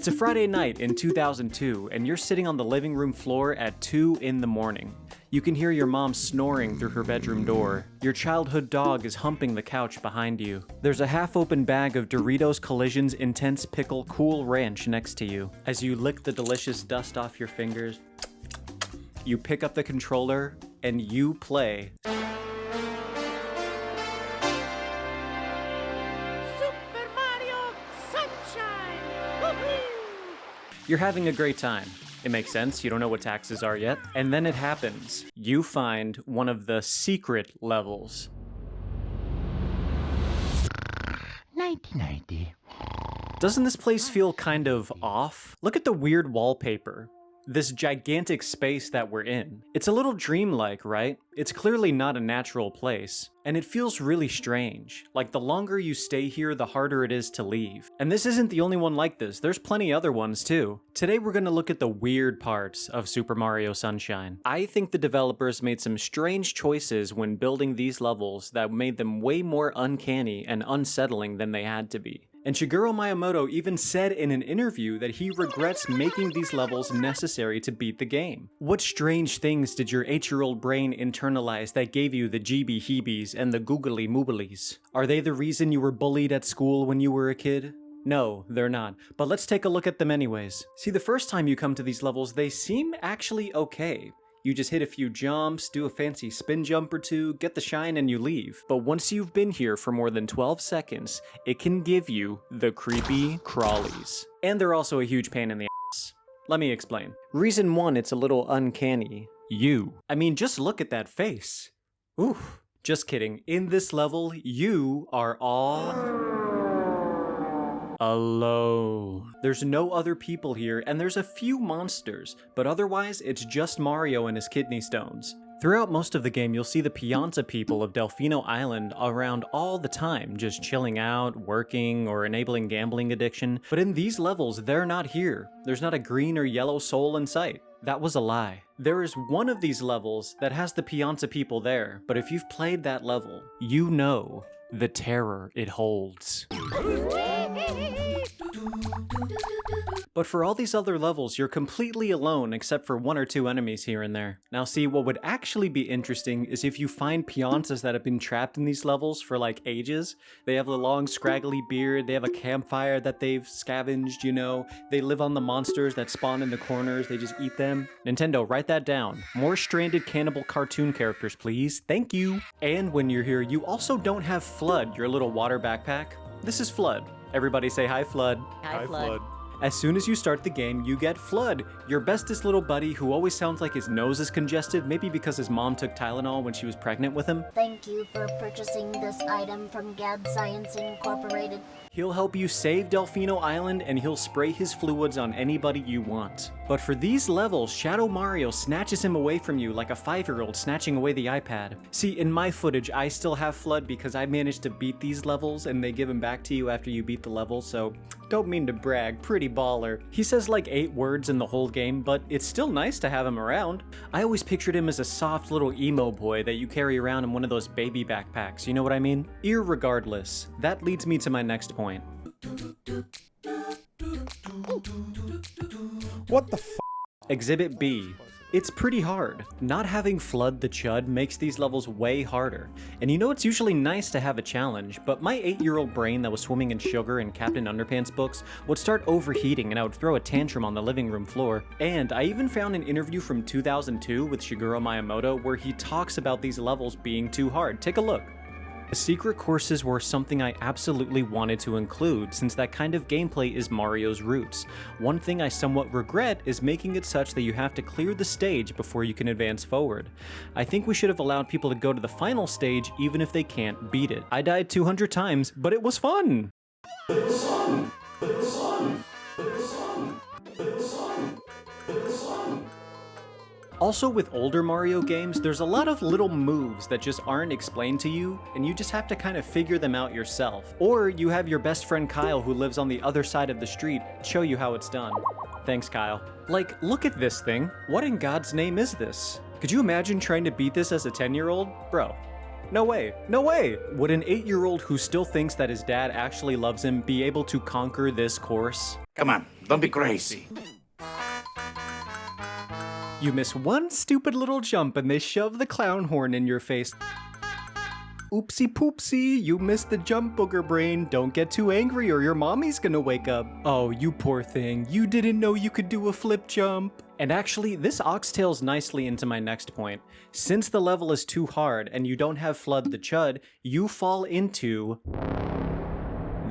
It's a Friday night in 2002, and you're sitting on the living room floor at 2 in the morning. You can hear your mom snoring through her bedroom door. Your childhood dog is humping the couch behind you. There's a half-open bag of Doritos Collision's Intense Pickle Cool Ranch next to you. As you lick the delicious dust off your fingers, you pick up the controller and you play Super Mario Sunshine! Woohoo! You're having a great time. It makes sense, you don't know what taxes are yet. And then it happens. You find one of the secret levels. 1990. Doesn't this place feel kind of off? Look at the weird wallpaper. This gigantic space that we're in. It's a little dreamlike, right? It's clearly not a natural place. And it feels really strange. Like the longer you stay here, the harder it is to leave. And this isn't the only one like this. There's plenty other ones too. Today we're gonna look at the weird parts of Super Mario Sunshine. I think the developers made some strange choices when building these levels that made them way more uncanny and unsettling than they had to be. And Shigeru Miyamoto even said in an interview that he regrets making these levels necessary to beat the game. What strange things did your 8-year-old brain internalize that gave you the jeebie-heebies and the googly mooblies? Are they the reason you were bullied at school when you were a kid? No, they're not, but let's take a look at them anyways. See, the first time you come to these levels, they seem actually okay. You just hit a few jumps, do a fancy spin jump or two, get the shine, and you leave. But once you've been here for more than 12 seconds, it can give you the creepy crawlies. And they're also a huge pain in the ass. Let me explain. Reason 1, it's a little uncanny. I mean, just look at that face. Oof. Just kidding. In this level, you are all alone. There's no other people here, and there's a few monsters, but otherwise it's just Mario and his kidney stones. Throughout most of the game, you'll see the Pianta people of Delfino Island around all the time, just chilling out, working, or enabling gambling addiction, but in these levels, they're not here. There's not a green or yellow soul in sight. That was a lie. There is one of these levels that has the Pianta people there, but if you've played that level, you know the terror it holds. But for all these other levels, you're completely alone except for 1 or 2 enemies here and there. Now see, what would actually be interesting is if you find Piantas that have been trapped in these levels for like ages. They have a long scraggly beard, they have a campfire that they've scavenged, you know. They live on the monsters that spawn in the corners, they just eat them. Nintendo, write that down. More stranded cannibal cartoon characters, please. Thank you. And when you're here, you also don't have Flood, your little water backpack. This is Flood. Everybody say hi, Flood. Hi, Flood. As soon as you start the game, you get Flood, your bestest little buddy who always sounds like his nose is congested, maybe because his mom took Tylenol when she was pregnant with him. Thank you for purchasing this item from Gad Science Incorporated. He'll help you save Delfino Island, and he'll spray his fluids on anybody you want. But for these levels, Shadow Mario snatches him away from you like a 5-year-old snatching away the iPad. See, in my footage, I still have Flood because I managed to beat these levels, and they give him back to you after you beat the level, so don't mean to brag, pretty baller. He says like 8 words in the whole game, but it's still nice to have him around. I always pictured him as a soft little emo boy that you carry around in one of those baby backpacks, you know what I mean? Irregardless, that leads me to my next point. What the f? Exhibit B. It's pretty hard. Not having Flood the Chud makes these levels way harder. And you know it's usually nice to have a challenge, but my 8-year-old brain that was swimming in sugar and Captain Underpants books would start overheating and I would throw a tantrum on the living room floor. And I even found an interview from 2002 with Shigeru Miyamoto where he talks about these levels being too hard. Take a look. The secret courses were something I absolutely wanted to include, since that kind of gameplay is Mario's roots. One thing I somewhat regret is making it such that you have to clear the stage before you can advance forward. I think we should have allowed people to go to the final stage even if they can't beat it. I died 200 times, but it was fun! Also, with older Mario games, there's a lot of little moves that just aren't explained to you, and you just have to kind of figure them out yourself. Or you have your best friend Kyle, who lives on the other side of the street, show you how it's done. Thanks, Kyle. Like, look at this thing. What in God's name is this? Could you imagine trying to beat this as a 10-year-old? Bro. No way. No way! Would an 8-year-old who still thinks that his dad actually loves him be able to conquer this course? Come on, don't be crazy. You miss one stupid little jump and they shove the clown horn in your face. Oopsie poopsie, you missed the jump, booger brain. Don't get too angry or your mommy's gonna wake up. Oh, you poor thing, you didn't know you could do a flip jump. And actually, this oxtails nicely into my next point. Since the level is too hard and you don't have Flood the Chud, you fall into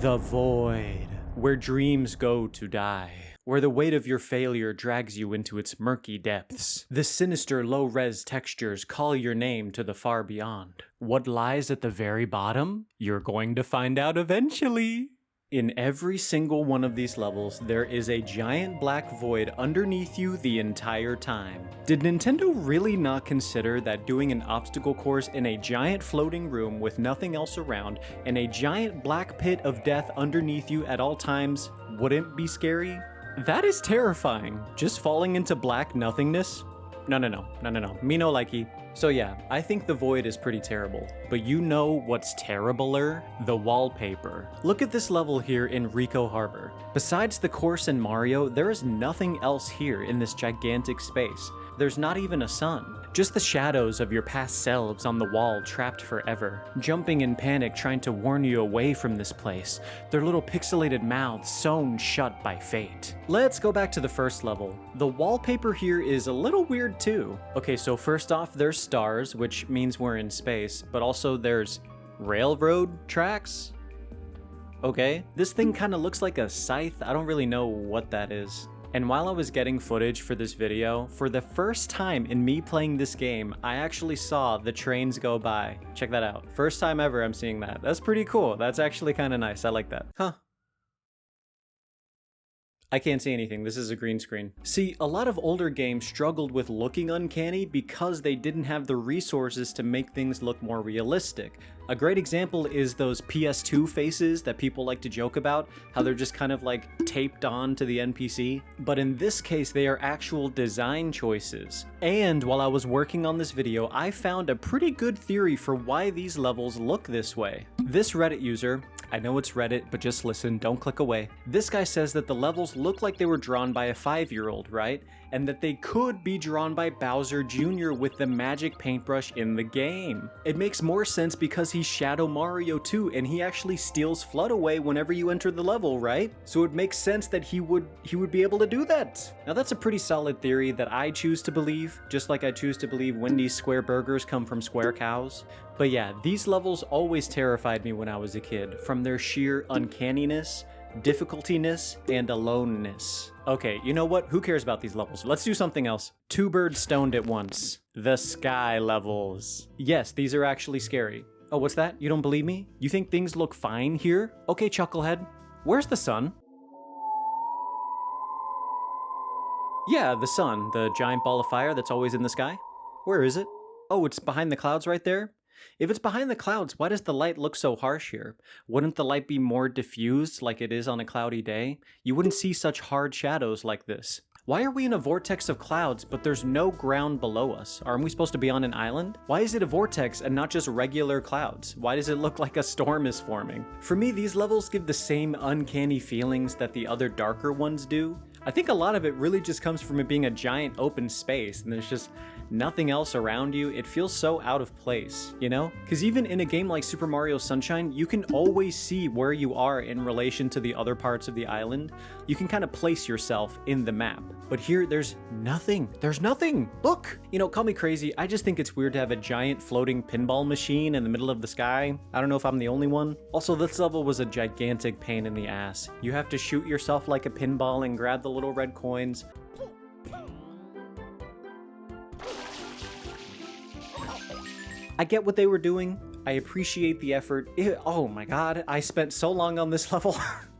the void, where dreams go to die, where the weight of your failure drags you into its murky depths. The sinister low-res textures call your name to the far beyond. What lies at the very bottom? You're going to find out eventually. In every single one of these levels, there is a giant black void underneath you the entire time. Did Nintendo really not consider that doing an obstacle course in a giant floating room with nothing else around and a giant black pit of death underneath you at all times wouldn't be scary? That is terrifying. Just falling into black nothingness? No. Me no likey. So yeah, I think the void is pretty terrible. But you know what's terribler? The wallpaper. Look at this level here in Rico Harbor. Besides the course in Mario, there is nothing else here in this gigantic space. There's not even a sun. Just the shadows of your past selves on the wall trapped forever, jumping in panic trying to warn you away from this place, their little pixelated mouths sewn shut by fate. Let's go back to the first level. The wallpaper here is a little weird too. Okay, so first off, there's stars, which means we're in space, but also there's railroad tracks? Okay, this thing kind of looks like a scythe. I don't really know what that is. And while I was getting footage for this video, for the first time in me playing this game, I actually saw the trains go by. Check that out. First time ever I'm seeing that. That's pretty cool. That's actually kind of nice. I like that. Huh. I can't see anything. This is a green screen. See, a lot of older games struggled with looking uncanny because they didn't have the resources to make things look more realistic. A great example is those PS2 faces that people like to joke about, how they're just kind of like taped on to the NPC. But in this case, they are actual design choices. And while I was working on this video, I found a pretty good theory for why these levels look this way. This Reddit user, I know it's Reddit, but just listen, don't click away. This guy says that the levels look like they were drawn by a 5-year-old, right? And that they could be drawn by Bowser Jr. with the magic paintbrush in the game. It makes more sense because he's Shadow Mario too, and he actually steals Flood away whenever you enter the level, right? So it makes sense that he would be able to do that. Now that's a pretty solid theory that I choose to believe, just like I choose to believe Wendy's square burgers come from square cows. But yeah, these levels always terrified me when I was a kid, from their sheer uncanniness, difficultiness, and aloneness. Okay, you know what? Who cares about these levels? Let's do something else. Two birds stoned at once. The sky levels. Yes, these are actually scary. Oh, what's that? You don't believe me? You think things look fine here? Okay, Chucklehead. Where's the sun? Yeah, the sun. The giant ball of fire that's always in the sky. Where is it? Oh, it's behind the clouds right there? If it's behind the clouds, why does the light look so harsh here? Wouldn't the light be more diffused like it is on a cloudy day? You wouldn't see such hard shadows like this. Why are we in a vortex of clouds, but there's no ground below us? Aren't we supposed to be on an island? Why is it a vortex and not just regular clouds? Why does it look like a storm is forming? For me, these levels give the same uncanny feelings that the other darker ones do. I think a lot of it really just comes from it being a giant open space and there's just nothing else around you. It feels so out of place, you know? Because even in a game like Super Mario Sunshine, you can always see where you are in relation to the other parts of the island. You can kind of place yourself in the map. But here, there's nothing. There's nothing. Look! You know, call me crazy. I just think it's weird to have a giant floating pinball machine in the middle of the sky. I don't know if I'm the only one. Also, this level was a gigantic pain in the ass. You have to shoot yourself like a pinball and grab the little red coins. I get what they were doing. I appreciate the effort. Oh my god, I spent so long on this level.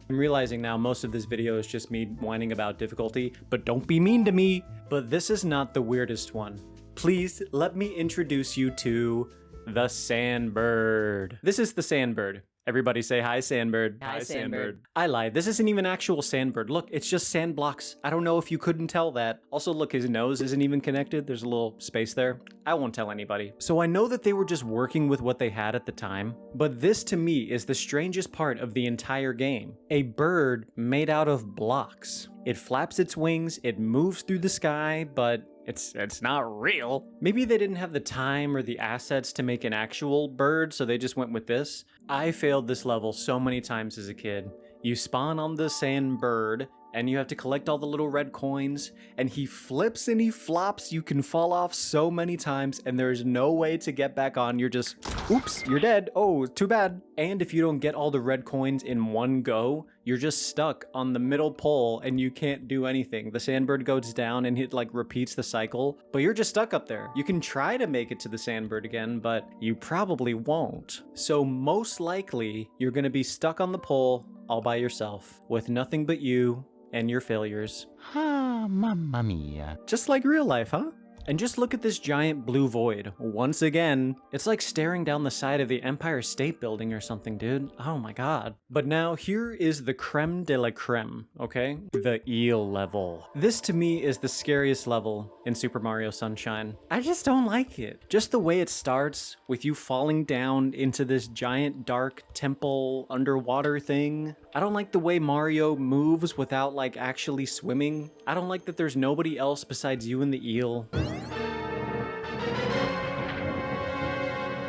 I'm realizing now most of this video is just me whining about difficulty, but don't be mean to me. But this is not the weirdest one. Please let me introduce you to the Sandbird. This is the Sandbird. Everybody say hi, Sandbird. Hi, Sandbird. I lied. This isn't even actual Sandbird. Look, it's just sand blocks. I don't know if you couldn't tell that. Also, look, his nose isn't even connected. There's a little space there. I won't tell anybody. So I know that they were just working with what they had at the time, but this to me is the strangest part of the entire game. A bird made out of blocks. It flaps its wings, it moves through the sky, but it's not real. Maybe they didn't have the time or the assets to make an actual bird, so they just went with this. I failed this level so many times as a kid. You spawn on the sand bird, and you have to collect all the little red coins, and he flips and he flops. You can fall off so many times, and there's no way to get back on. You're just, oops, you're dead. Oh, too bad. And if you don't get all the red coins in one go, you're just stuck on the middle pole and you can't do anything. The sandbird goes down and it like repeats the cycle, but you're just stuck up there. You can try to make it to the sandbird again, but you probably won't. So most likely, you're gonna be stuck on the pole all by yourself with nothing but you and your failures. Ah, mamma mia. Just like real life, huh? And just look at this giant blue void. Once again, it's like staring down the side of the Empire State Building or something, dude. Oh my god. But now here is the creme de la creme, okay? The eel level. This to me is the scariest level in Super Mario Sunshine. I just don't like it. Just the way it starts with you falling down into this giant dark temple underwater thing. I don't like the way Mario moves without like actually swimming. I don't like that there's nobody else besides you and the eel.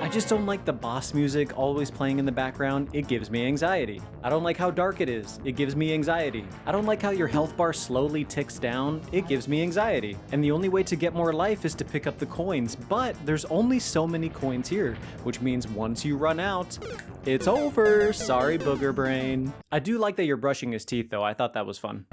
I just don't like the boss music always playing in the background. It gives me anxiety. I don't like how dark it is. It gives me anxiety. I don't like how your health bar slowly ticks down. It gives me anxiety. And the only way to get more life is to pick up the coins, but there's only so many coins here, which means once you run out, it's over. Sorry, booger brain. I do like that you're brushing his teeth though. I thought that was fun.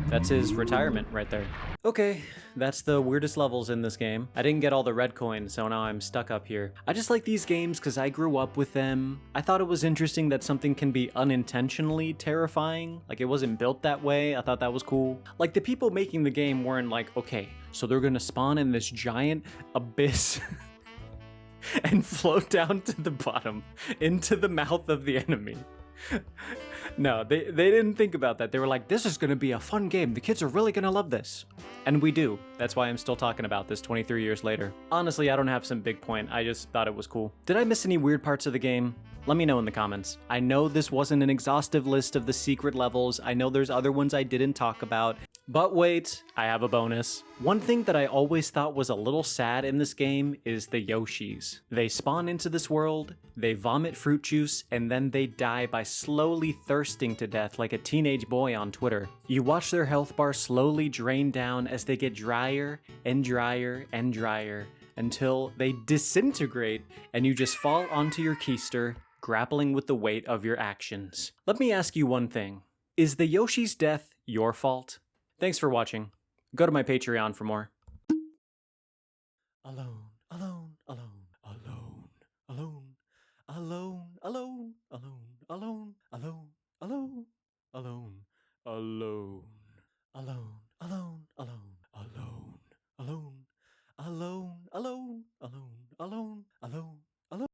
That's his retirement right there. Okay, that's the weirdest levels in this game. I didn't get all the red coins, so now I'm stuck up here. I just like these games because I grew up with them. I thought it was interesting that something can be unintentionally terrifying. Like, it wasn't built that way. I thought that was cool. Like, the people making the game weren't like, okay, so they're gonna spawn in this giant abyss and float down to the bottom into the mouth of the enemy. No, they didn't think about that. They were like, this is going to be a fun game. The kids are really going to love this. And we do. That's why I'm still talking about this 23 years later. Honestly, I don't have some big point. I just thought it was cool. Did I miss any weird parts of the game? Let me know in the comments. I know this wasn't an exhaustive list of the secret levels. I know there's other ones I didn't talk about. But wait, I have a bonus. One thing that I always thought was a little sad in this game is the Yoshis. They spawn into this world, they vomit fruit juice, and then they die by slowly thirsting to death like a teenage boy on Twitter. You watch their health bar slowly drain down as they get drier and drier and drier until they disintegrate and you just fall onto your keister, grappling with the weight of your actions. Let me ask you one thing. Is the Yoshi's death your fault? Thanks for watching. Go to my Patreon for more. Alone.